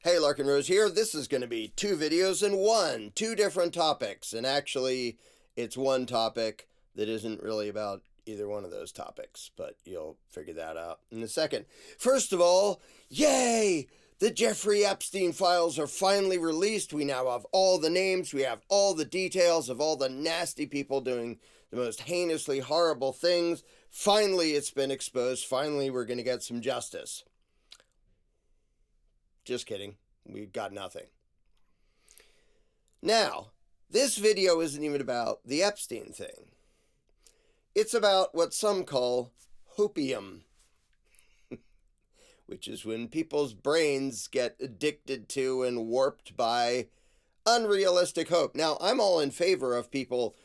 Hey, Larken Rose here. This is going to be 2 videos in one, 2 different topics. And actually, it's one topic that isn't really about either one of those topics, but you'll figure that out in a second. First of all, yay! The Jeffrey Epstein files are finally released. We now have all the names. We have all the details of all the nasty people doing the most heinously horrible things. Finally, it's been exposed. Finally, we're going to get some justice. Just kidding. We've got nothing. Now, this video isn't even about the Epstein thing. It's about what some call hopium, which is when people's brains get addicted to and warped by unrealistic hope. Now, I'm all in favor of people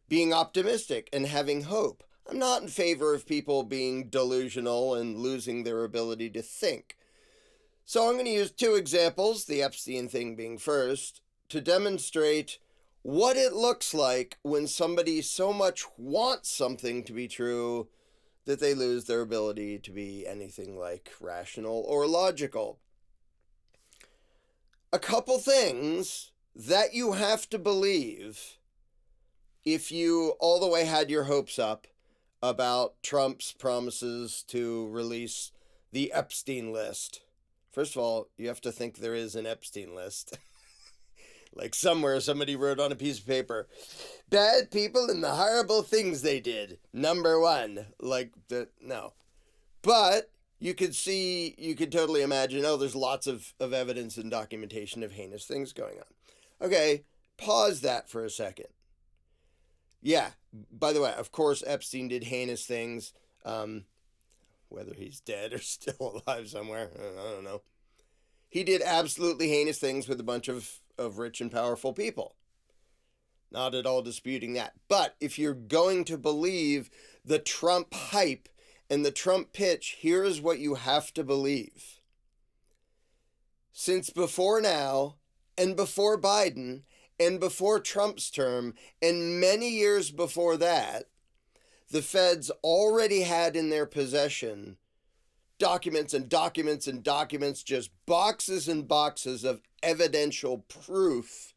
being optimistic and having hope. I'm not in favor of people being delusional and losing their ability to think. So I'm going to use 2 examples, the Epstein thing being first, to demonstrate what it looks like when somebody so much wants something to be true that they lose their ability to be anything like rational or logical. A couple things that you have to believe if you all the way had your hopes up about Trump's promises to release the Epstein list. First of all, you have to think there is an Epstein list. Like somewhere somebody wrote on a piece of paper, bad people and the horrible things they did. Number 1. No. But you could totally imagine, oh, there's lots of evidence and documentation of heinous things going on. Okay, pause that for a second. Yeah, by the way, of course, Epstein did heinous things. Whether he's dead or still alive somewhere, I don't know. He did absolutely heinous things with a bunch of rich and powerful people. Not at all disputing that. But if you're going to believe the Trump hype and the Trump pitch, here is what you have to believe. Since before now, and before Biden, and before Trump's term, and many years before that, the feds already had in their possession documents and documents and documents, just boxes and boxes of evidential proof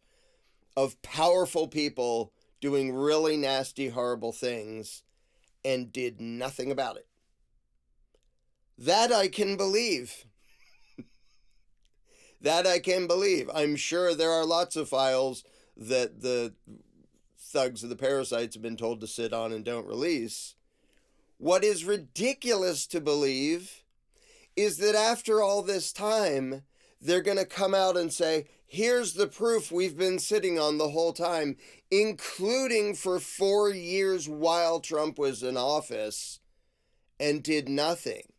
of powerful people doing really nasty, horrible things and did nothing about it. That I can believe. That I can believe. I'm sure there are lots of files that the thugs of the parasites have been told to sit on and don't release. What is ridiculous to believe is that after all this time, they're going to come out and say, here's the proof we've been sitting on the whole time, including for 4 years while Trump was in office, and did nothing.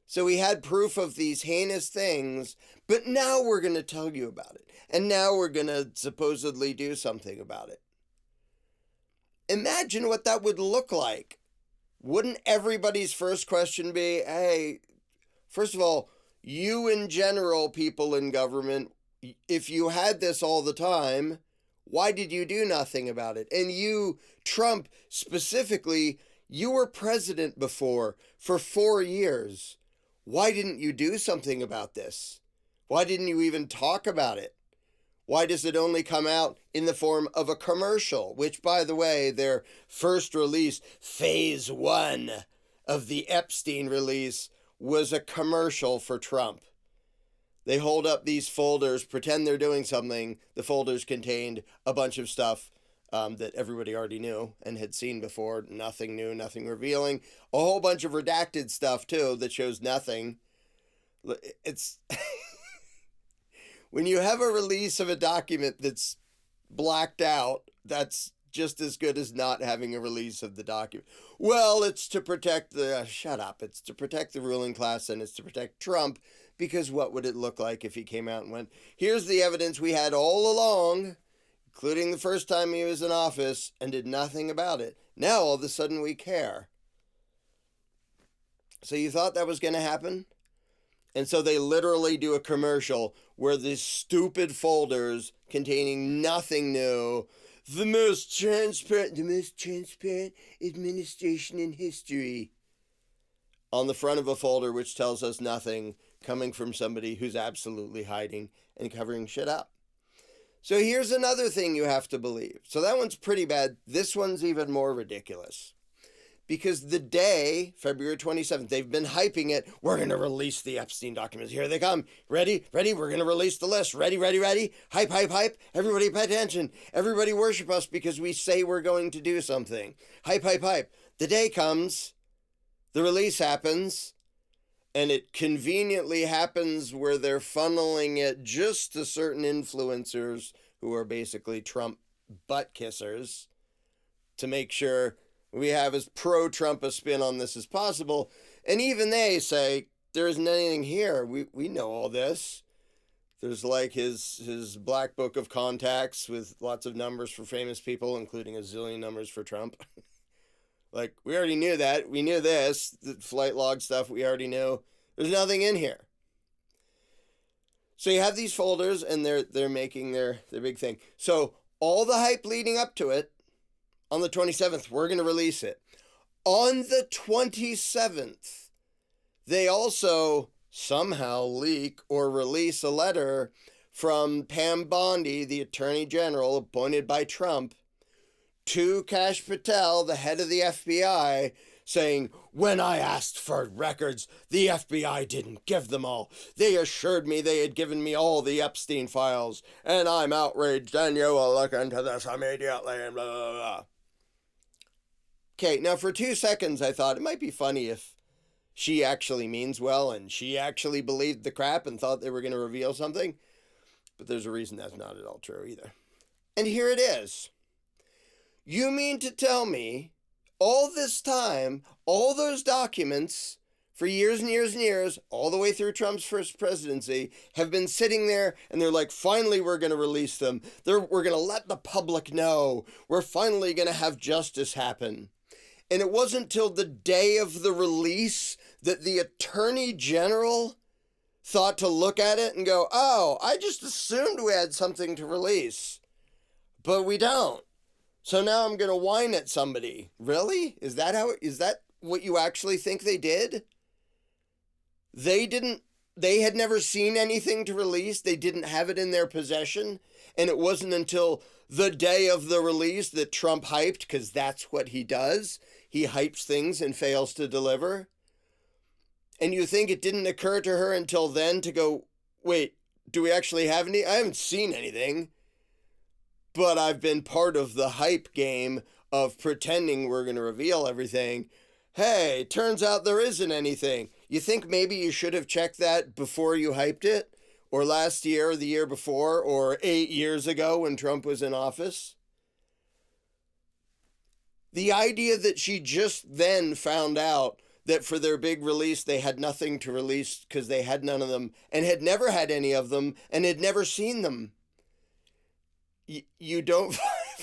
So we had proof of these heinous things, but now we're going to tell you about it. And now we're going to supposedly do something about it. Imagine what that would look like. Wouldn't everybody's first question be, hey, first of all, you in general, people in government, if you had this all the time, why did you do nothing about it? And you, Trump, specifically, you were president before for 4 years. Why didn't you do something about this? Why didn't you even talk about it? Why does it only come out in the form of a commercial, which, by the way, their first release, phase 1 of the Epstein release, was a commercial for Trump. They hold up these folders, pretend they're doing something. The folders contained a bunch of stuff that everybody already knew and had seen before. Nothing new, nothing revealing. A whole bunch of redacted stuff, too, that shows nothing. It's... When you have a release of a document that's blacked out, that's just as good as not having a release of the document. Well, it's to protect the... shut up. It's to protect the ruling class and it's to protect Trump, because what would it look like if he came out and went, here's the evidence we had all along, including the first time he was in office, and did nothing about it. Now, all of a sudden, we care. So you thought that was going to happen? And so they literally do a commercial where these stupid folders containing nothing new, the most transparent administration in history, on the front of a folder which tells us nothing, coming from somebody who's absolutely hiding and covering shit up. So here's another thing you have to believe. So that one's pretty bad. This one's even more ridiculous. Because the day, February 27th, they've been hyping it. We're going to release the Epstein documents. Here they come. Ready? Ready? We're going to release the list. Ready? Ready? Ready? Hype, hype, hype. Everybody pay attention. Everybody worship us because we say we're going to do something. Hype, hype, hype. The day comes. The release happens. And it conveniently happens where they're funneling it just to certain influencers who are basically Trump butt kissers to make sure we have as pro-Trump a spin on this as possible. And even they say, there isn't anything here. We know all this. There's like his black book of contacts with lots of numbers for famous people, including a zillion numbers for Trump. Like, we already knew that. We knew this. The flight log stuff we already knew. There's nothing in here. So you have these folders, and they're making their big thing. So all the hype leading up to it, on the 27th, we're going to release it. On the 27th, they also somehow leak or release a letter from Pam Bondi, the Attorney General appointed by Trump, to Kash Patel, the head of the FBI, saying, when I asked for records, the FBI didn't give them all. They assured me they had given me all the Epstein files, and I'm outraged, and you will look into this immediately, and blah, blah, blah. Okay, now for 2 seconds I thought it might be funny if she actually means well, and she actually believed the crap and thought they were going to reveal something. But there's a reason that's not at all true either. And here it is. You mean to tell me all this time, all those documents for years and years and years, all the way through Trump's first presidency, have been sitting there and they're like, finally, we're going to release them. We're going to let the public know. We're finally going to have justice happen. And it wasn't till the day of the release that the Attorney General thought to look at it and go, oh, I just assumed we had something to release, but we don't. So now I'm going to whine at somebody. Really? Is that what you actually think they did? They had never seen anything to release. They didn't have it in their possession. And it wasn't until the day of the release that Trump hyped, because that's what he does. He hypes things and fails to deliver. And you think it didn't occur to her until then to go, wait, do we actually have any? I haven't seen anything. But I've been part of the hype game of pretending we're going to reveal everything. Hey, turns out there isn't anything. You think maybe you should have checked that before you hyped it? Or last year, or the year before, or 8 years ago when Trump was in office? The idea that she just then found out that for their big release, they had nothing to release because they had none of them, and had never had any of them, and had never seen them. You don't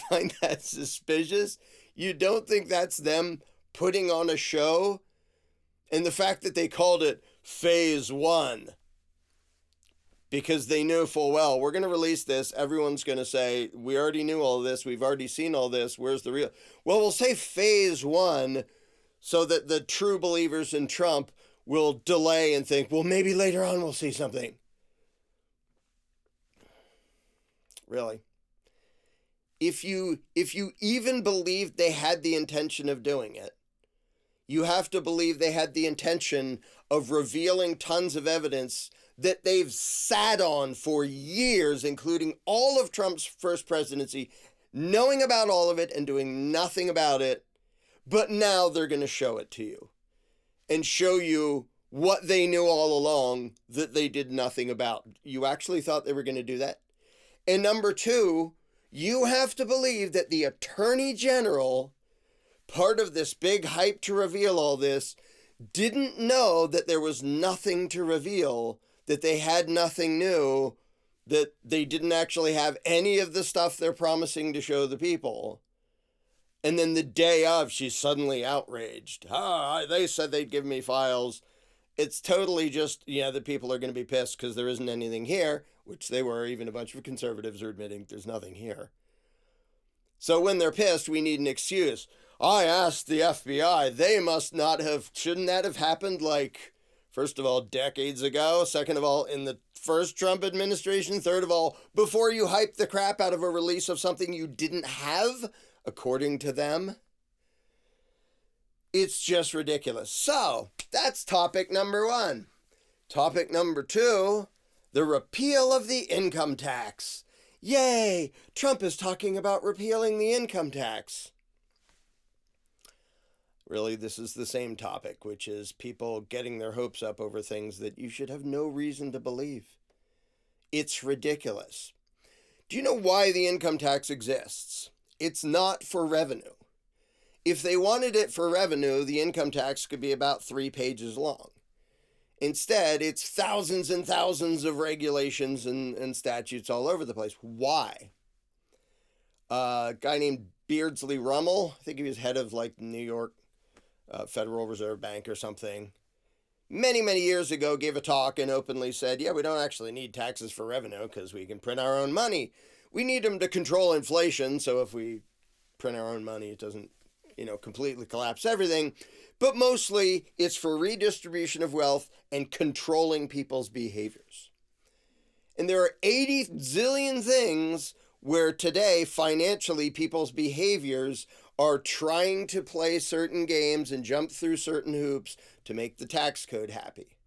find that suspicious? You don't think that's them putting on a show? And the fact that they called it Phase 1, because they knew full well, we're going to release this. Everyone's going to say, we already knew all this. We've already seen all this. Where's the real? Well, we'll say Phase 1 so that the true believers in Trump will delay and think, well, maybe later on we'll see something. Really? If you even believed they had the intention of doing it, you have to believe they had the intention of revealing tons of evidence that they've sat on for years, including all of Trump's first presidency, knowing about all of it and doing nothing about it, but now they're going to show it to you and show you what they knew all along that they did nothing about. You actually thought they were going to do that? And number two, you have to believe that the Attorney General, part of this big hype to reveal all this, didn't know that there was nothing to reveal, that they had nothing new, that they didn't actually have any of the stuff they're promising to show the people. And then the day of, she's suddenly outraged. They said they'd give me files. It's totally just, the people are going to be pissed because there isn't anything here, which they were. Even a bunch of conservatives are admitting there's nothing here. So when they're pissed, we need an excuse. I asked the FBI. They must not have, shouldn't that have happened First of all, decades ago. Second of all, in the first Trump administration. Third of all, before you hype the crap out of a release of something you didn't have, according to them. It's just ridiculous. So, that's topic number one. Topic number two, the repeal of the income tax. Yay! Trump is talking about repealing the income tax. Really, this is the same topic, which is people getting their hopes up over things that you should have no reason to believe. It's ridiculous. Do you know why the income tax exists? It's not for revenue. If they wanted it for revenue, the income tax could be about 3 pages long. Instead, it's thousands and thousands of regulations and statutes all over the place. Why? A guy named Beardsley Rummel, I think he was head of like New York Federal Reserve Bank or something, many, many years ago gave a talk and openly said, yeah, we don't actually need taxes for revenue because we can print our own money. We need them to control inflation, so if we print our own money, it doesn't, completely collapse everything. But mostly, it's for redistribution of wealth and controlling people's behaviors. And there are 80 zillion things where today, financially, people's behaviors are trying to play certain games and jump through certain hoops to make the tax code happy.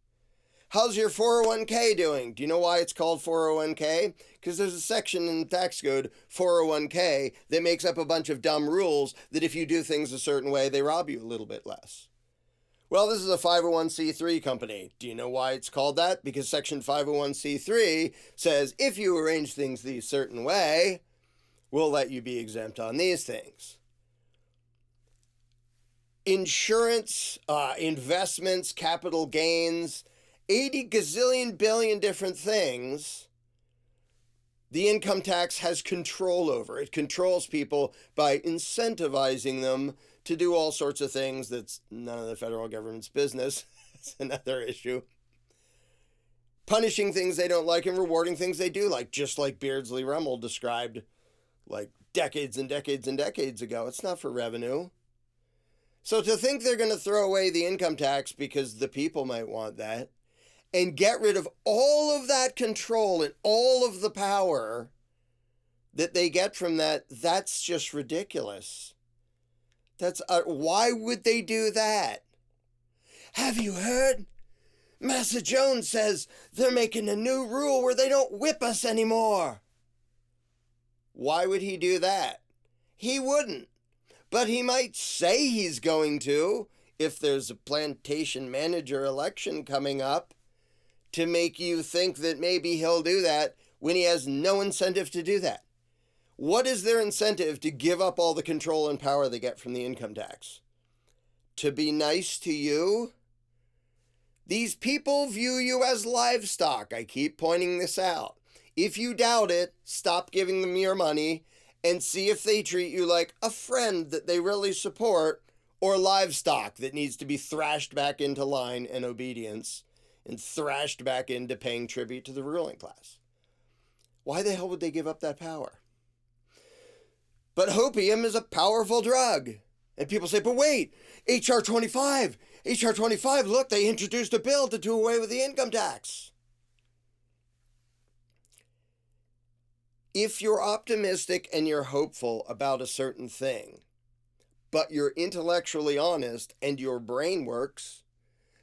How's your 401k doing? Do you know why it's called 401k? Because there's a section in the tax code, 401k, that makes up a bunch of dumb rules that if you do things a certain way, they rob you a little bit less. Well, this is a 501c3 company. Do you know why it's called that? Because section 501c3 says if you arrange things the certain way, we'll let you be exempt on these things. Insurance, investments, capital gains, 80 gazillion billion different things the income tax has control over. It controls people by incentivizing them to do all sorts of things that's none of the federal government's business. It's another issue. Punishing things they don't like and rewarding things they do like, just like Beardsley Rummel described like decades and decades and decades ago. It's not for revenue. So to think they're going to throw away the income tax because the people might want that and get rid of all of that control and all of the power that they get from that, that's just ridiculous. Why would they do that? Have you heard? Massa Jones says they're making a new rule where they don't whip us anymore. Why would he do that? He wouldn't. But he might say he's going to if there's a plantation manager election coming up to make you think that maybe he'll do that when he has no incentive to do that. What is their incentive to give up all the control and power they get from the income tax? To be nice to you? These people view you as livestock. I keep pointing this out. If you doubt it, stop giving them your money and see if they treat you like a friend that they really support or livestock that needs to be thrashed back into line and obedience and thrashed back into paying tribute to the ruling class. Why the hell would they give up that power? But Hopium is a powerful drug. And people say, but wait, HR 25, look, they introduced a bill to do away with the income tax. If you're optimistic and you're hopeful about a certain thing, but you're intellectually honest and your brain works,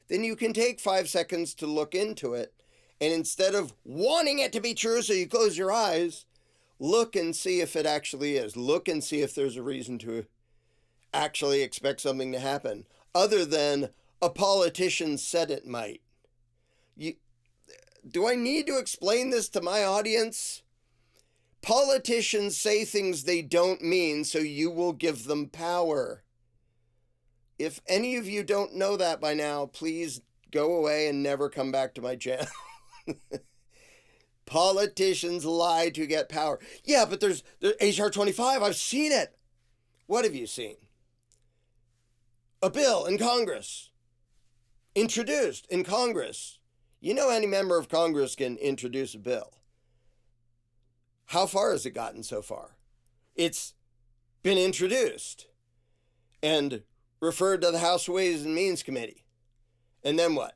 then you can take 5 seconds to look into it. And instead of wanting it to be true so you close your eyes, look and see if it actually is. Look and see if there's a reason to actually expect something to happen, other than a politician said it might. Do I need to explain this to my audience? Politicians say things they don't mean, so you will give them power. If any of you don't know that by now, please go away and never come back to my channel. Politicians lie to get power. Yeah, but there's HR 25. I've seen it. What have you seen? A bill in Congress. Introduced in Congress. You know any member of Congress can introduce a bill. How far has it gotten so far? It's been introduced and referred to the House Ways and Means Committee. And then what?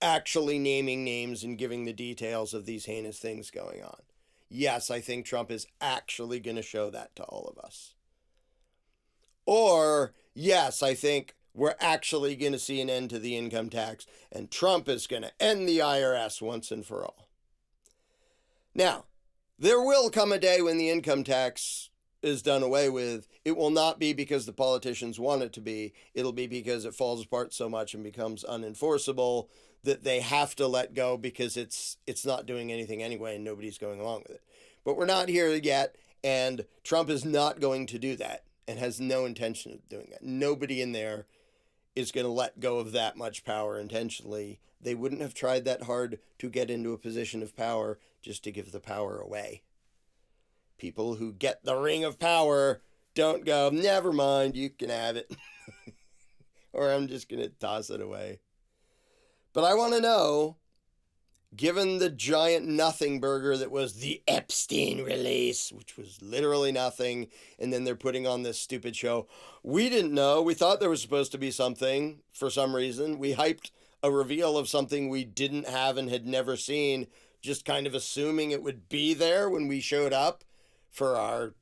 actually naming names and giving the details of these heinous things going on. Yes, I think Trump is actually going to show that to all of us. Or, yes, I think we're actually going to see an end to the income tax, and Trump is going to end the IRS once and for all. Now, there will come a day when the income tax is done away with. It will not be because the politicians want it to be. It'll be because it falls apart so much and becomes unenforceable that they have to let go because it's not doing anything anyway and nobody's going along with it. But we're not here yet, and Trump is not going to do that and has no intention of doing that. Nobody in there is going to let go of that much power intentionally. They wouldn't have tried that hard to get into a position of power just to give the power away. People who get the ring of power don't go, never mind, you can have it. Or I'm just going to toss it away. But I want to know, given the giant nothing burger that was the Epstein release, which was literally nothing, and then they're putting on this stupid show. We didn't know. We thought there was supposed to be something for some reason. We hyped a reveal of something we didn't have and had never seen, just kind of assuming it would be there when we showed up for our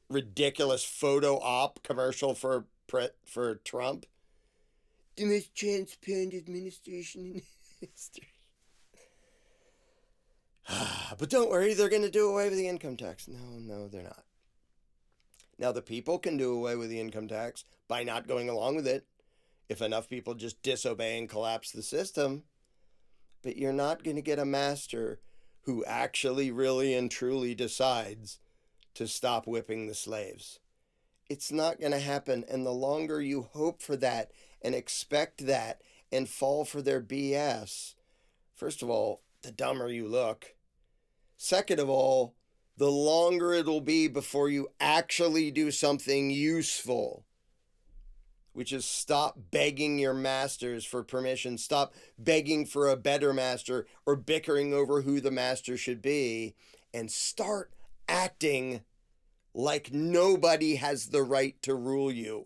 ridiculous photo op commercial for Trump. The most transparent administration in history. But don't worry, they're going to do away with the income tax. No, they're not. Now, the people can do away with the income tax by not going along with it if enough people just disobey and collapse the system. But you're not going to get a master who actually, really, and truly decides to stop whipping the slaves. It's not going to happen. And the longer you hope for that and expect that and fall for their BS, first of all, the dumber you look. Second of all, the longer it'll be before you actually do something useful, which is stop begging your masters for permission, stop begging for a better master or bickering over who the master should be, and start acting like nobody has the right to rule you.